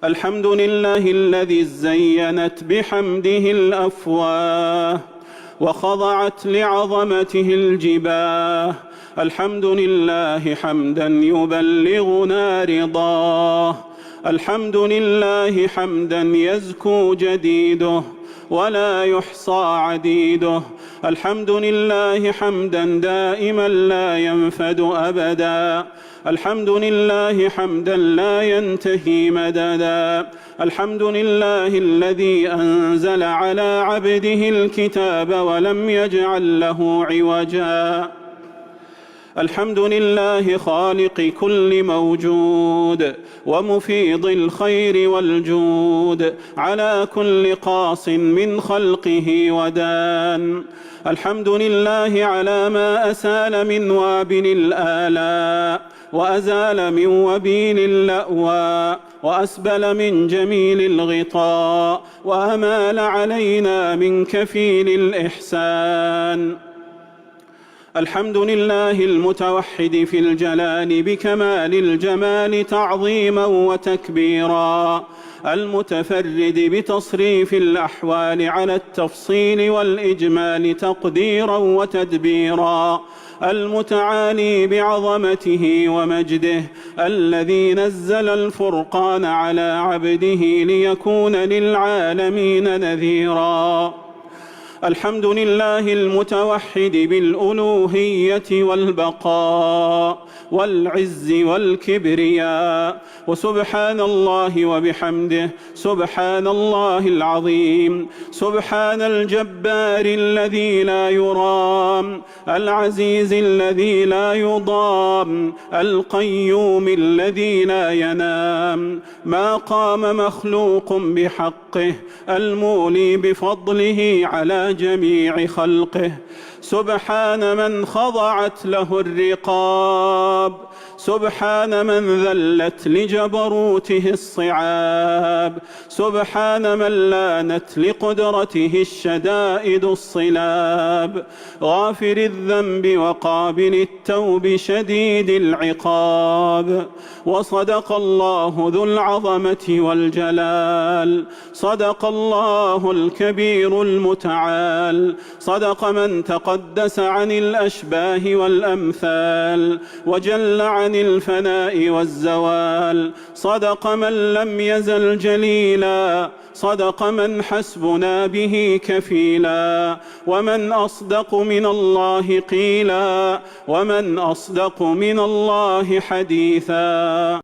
الحمد لله الذي زينت بحمده الأفواه وخضعت لعظمته الجباه. الحمد لله حمدا يبلغنا رضاه. الحمد لله حمدا يزكو جديده ولا يحصى عديده. الحمد لله حمدا دائما لا ينفد أبدا. الحمد لله حمدا لا ينتهي مددا. الحمد لله الذي أنزل على عبده الكتاب ولم يجعل له عوجا. الحمد لله خالق كل موجود ومفيض الخير والجود على كل قاص من خلقه ودان. الحمد لله على ما أسال من وابل الآلاء وأزال من وبيل اللأواء وأسبل من جميل الغطاء وأمال علينا من كفيل الإحسان. الحمد لله المتوحد في الجلال بكمال الجمال تعظيما وتكبيرا، المتفرد بتصريف الأحوال على التفصيل والإجمال تقديرا وتدبيرا، المتعالي بعظمته ومجده، الذي نزل الفرقان على عبده ليكون للعالمين نذيرا. الحمد لله المتوحد بالألوهية والبقاء والعز والكبرياء، وسبحان الله وبحمده سبحان الله العظيم، سبحان الجبار الذي لا يرام، العزيز الذي لا يضام، القيوم الذي لا ينام، ما قام مخلوق بحقه، المولي بفضله على جميع خلقه. سبحان من خضعت له الرقاب، سبحان من ذلت لجبروته الصعاب، سبحان من لانت لقدرته الشدائد الصلاب، غافر الذنب وقابل التوب شديد العقاب. وصدق الله ذو العظمة والجلال، صدق الله الكبير المتعال، صدق من تقدس عن الأشباه والأمثال وجل عن الفناء والزوال، صدق من لم يزل جليلا، صدق من حسبنا به كفيلا، ومن أصدق من الله قيلا، ومن أصدق من الله حديثا.